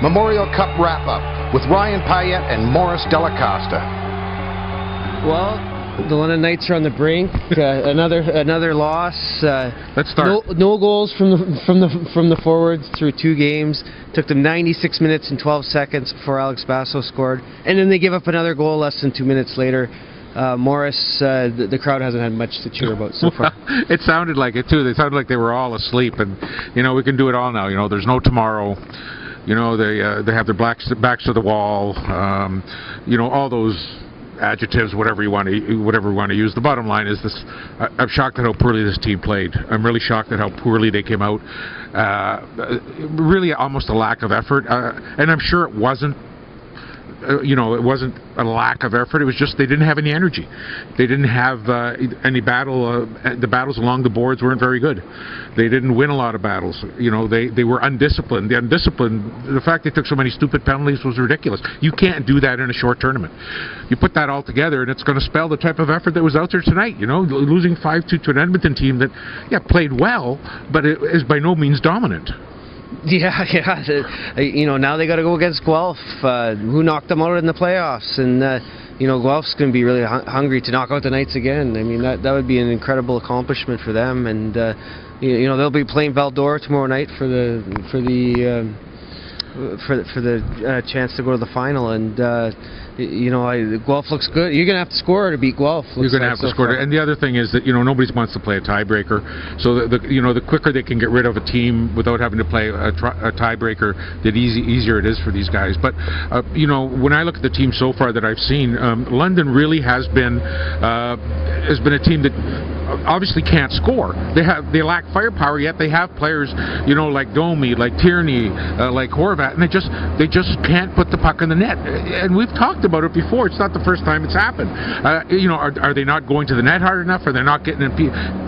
Memorial Cup wrap-up with Ryan Payette and Morris Delacosta. Well, the London Knights are on the brink. Another loss. Let's start. No goals from the forwards through 2 games. Took them 96 minutes and 12 seconds before Alex Basso scored, and then they give up another goal less than 2 minutes later. Morris, the crowd hasn't had much to cheer about so far. It sounded like it too. They sounded like they were all asleep, and we can do it all now. There's no tomorrow. They have their backs to the wall. All those adjectives, whatever we want to use. The bottom line is this: I'm shocked at how poorly this team played. I'm really shocked at how poorly they came out. Really, almost a lack of effort, and I'm sure it wasn't. It wasn't a lack of effort. It was just they didn't have any energy. They didn't have any battle. The battles along the boards weren't very good. They didn't win a lot of battles. They were undisciplined. The fact they took so many stupid penalties was ridiculous. You can't do that in a short tournament. You put that all together, and it's going to spell the type of effort that was out there tonight. Losing 5-2 to an Edmonton team that, played well, but it is by no means dominant. Yeah. Now they got to go against Guelph, who knocked them out in the playoffs, and Guelph's going to be really hungry to knock out the Knights again. I mean, that would be an incredible accomplishment for them, and they'll be playing Val-d'Or tomorrow night for the chance to go to the final, and Guelph looks good. You're going to have to score to beat Guelph. You're going to have to score. And the other thing is that nobody wants to play a tiebreaker. So the quicker they can get rid of a team without having to play a tiebreaker, the easier it is for these guys. But when I look at the team so far that I've seen, London really has been a team that obviously can't score. They lack firepower, yet they have players like Domi, like Tierney, like Horvat, and they just can't put the puck in the net. And we've talked about it before. It's not the first time it's happened. Are they not going to the net hard enough? Are they not getting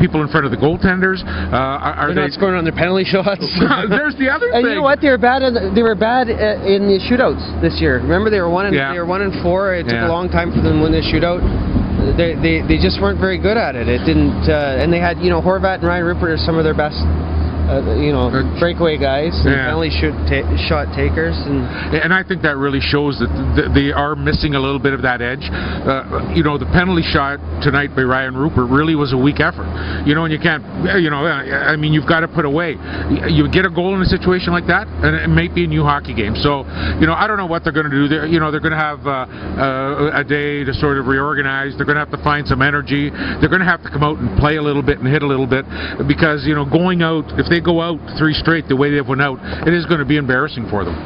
people in front of the goaltenders? Are they not scoring on their penalty shots? There's the other thing. You know what? They were bad in the shootouts this year. Remember, they were 1-4. It took a long time for them to win the shootout. They just weren't very good at it. It didn't, and they had Horvat and Ryan Rupert are some of their best breakaway guys, and penalty shot takers, and I think that really shows that they are missing a little bit of that edge. The penalty shot tonight by Ryan Rupert really was a weak effort. And you can't. You've got to put away. You get a goal in a situation like that, and it may be a new hockey game. So I don't know what they're going to do. They're going to have a day to sort of reorganize. They're going to have to find some energy. They're going to have to come out and play a little bit and hit a little bit, because going out, if they go out 3 straight the way they've went out, it is going to be embarrassing for them.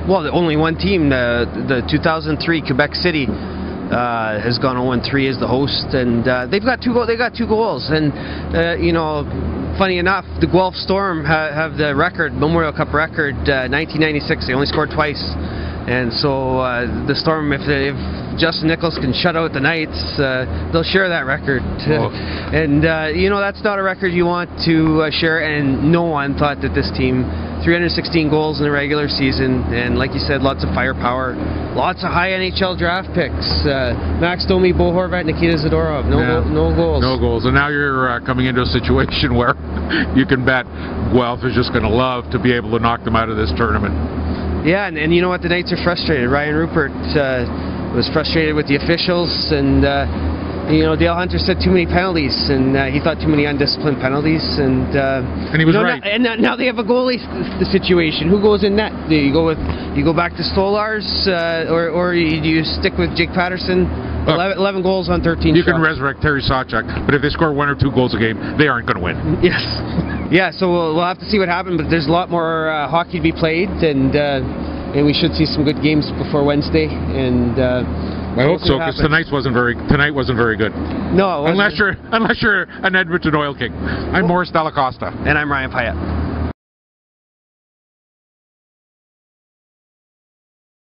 Well, only one team, the 2003 Quebec City, has gone 0-3 as the host, and they've got 2 goals. They got 2 goals, and funny enough, the Guelph Storm have the record, Memorial Cup record, 1996. They only scored twice, and so the Storm, if Justin Nichols can shut out the Knights, they'll share that record. And that's not a record you want to share, and no one thought that this team, 316 goals in the regular season, and like you said, lots of firepower, lots of high NHL draft picks, Max Domi, Bo Horvat, Nikita Zadorov, no goals. No goals, and now you're coming into a situation where you can bet Guelph is just going to love to be able to knock them out of this tournament. Yeah, and you know what, the Knights are frustrated. Ryan Rupert was frustrated with the officials, and Dale Hunter said too many penalties, and he thought too many undisciplined penalties, and he was right. Now they have a goalie situation. Who goes in net? Do you go back to Stolars, or do you stick with Jake Patterson? 11 goals on 13 You shots. can resurrect Terry Sawchuk, but if they score 1 or 2 goals a game, they aren't going to win. Yes. Yeah, so we'll have to see what happens, but there's a lot more hockey to be played, and we should see some good games before Wednesday, and I hope so, because tonight wasn't very good. No, unless you're an Edmonton Oil King. I'm Morris Delacosta. And I'm Ryan Payette.